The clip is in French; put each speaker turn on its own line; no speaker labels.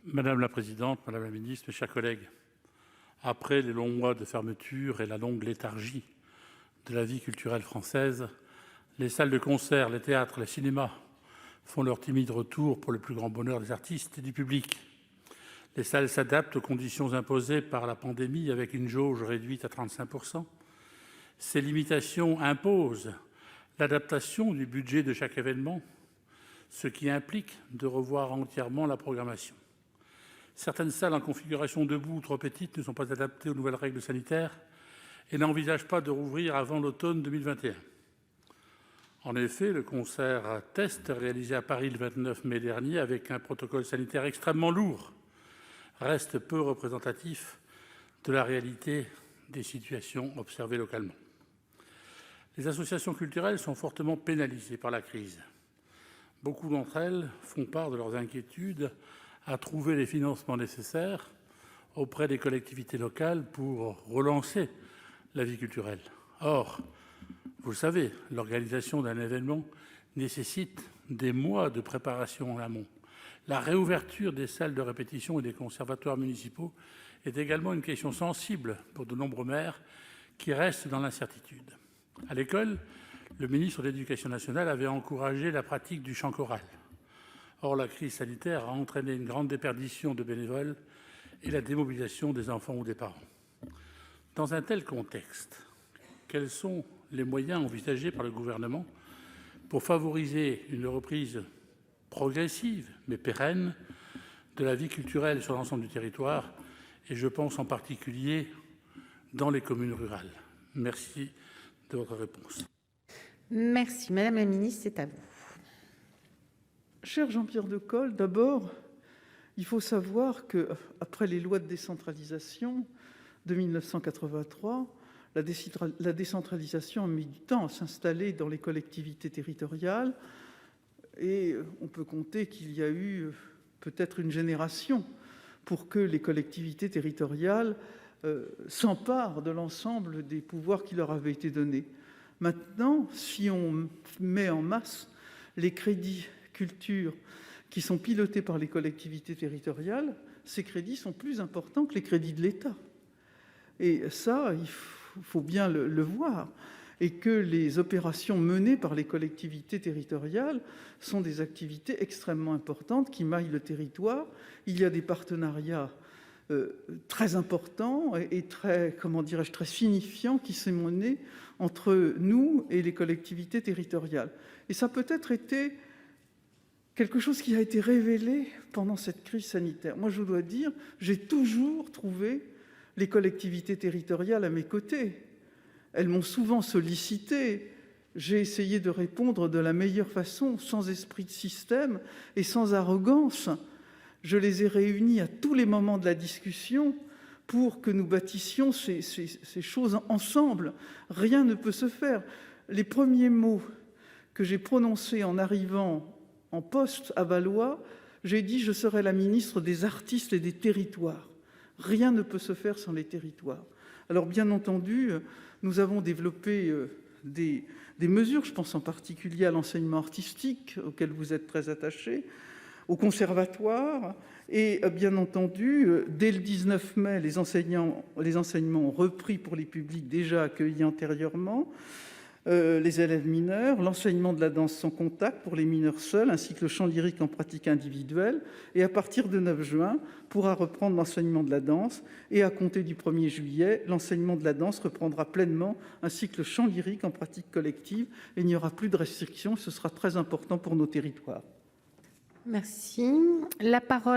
Madame la présidente, madame la ministre, mes chers collègues, après les longs mois de fermeture et la longue léthargie de la vie culturelle française, les salles de concert, les théâtres, les cinémas font leur timide retour pour le plus grand bonheur des artistes et du public. Les salles s'adaptent aux conditions imposées par la pandémie avec une jauge réduite à 35%. Ces limitations imposent l'adaptation du budget de chaque événement, ce qui implique de revoir entièrement la programmation. Certaines salles en configuration debout ou trop petites ne sont pas adaptées aux nouvelles règles sanitaires et n'envisagent pas de rouvrir avant l'automne 2021. En effet, le concert test réalisé à Paris le 29 mai dernier avec un protocole sanitaire extrêmement lourd reste peu représentatif de la réalité des situations observées localement. Les associations culturelles sont fortement pénalisées par la crise. Beaucoup d'entre elles font part de leurs inquiétudes à trouver les financements nécessaires auprès des collectivités locales pour relancer la vie culturelle. Or, vous le savez, l'organisation d'un événement nécessite des mois de préparation en amont. La réouverture des salles de répétition et des conservatoires municipaux est également une question sensible pour de nombreux maires qui restent dans l'incertitude. À l'école, le ministre de l'Éducation nationale avait encouragé la pratique du chant choral. Or, la crise sanitaire a entraîné une grande déperdition de bénévoles et la démobilisation des enfants ou des parents. Dans un tel contexte, quels sont les moyens envisagés par le Gouvernement pour favoriser une reprise progressive mais pérenne de la vie culturelle sur l'ensemble du territoire, et je pense en particulier dans les communes rurales? Merci de votre réponse.
Merci. Madame la ministre, c'est à vous.
Cher Jean-Pierre Decool, d'abord, il faut savoir qu'après les lois de décentralisation de 1983, la décentralisation a mis du temps à s'installer dans les collectivités territoriales et on peut compter qu'il y a eu peut-être une génération pour que les collectivités territoriales s'emparent de l'ensemble des pouvoirs qui leur avaient été donnés. Maintenant, si on met en masse les crédits culture qui sont pilotés par les collectivités territoriales, ces crédits sont plus importants que les crédits de l'État. Et ça, il faut bien le voir. Et que les opérations menées par les collectivités territoriales sont des activités extrêmement importantes qui maillent le territoire. Il y a des partenariats très importants et très signifiants qui sont menés entre nous et les collectivités territoriales. Et ça a peut-être été quelque chose qui a été révélé pendant cette crise sanitaire. Moi, je dois dire, j'ai toujours trouvé les collectivités territoriales à mes côtés. Elles m'ont souvent sollicité. J'ai essayé de répondre de la meilleure façon, sans esprit de système et sans arrogance. Je les ai réunies à tous les moments de la discussion pour que nous bâtissions ces choses ensemble. Rien ne peut se faire. Les premiers mots que j'ai prononcés en arrivant en poste à Valois, j'ai dit « je serai la ministre des artistes et des territoires ». Rien ne peut se faire sans les territoires. Alors bien entendu, nous avons développé des mesures, je pense en particulier à l'enseignement artistique, auquel vous êtes très attachés, au conservatoire, et bien entendu, dès le 19 mai, les enseignements ont repris pour les publics déjà accueillis antérieurement, les élèves mineurs, l'enseignement de la danse sans contact pour les mineurs seuls, ainsi que le chant lyrique en pratique individuelle. Et à partir de 9 juin, pourra reprendre l'enseignement de la danse. Et à compter du 1er juillet, l'enseignement de la danse reprendra pleinement, ainsi que le chant lyrique en pratique collective. Et il n'y aura plus de restrictions. Ce sera très important pour nos territoires.
Merci. La parole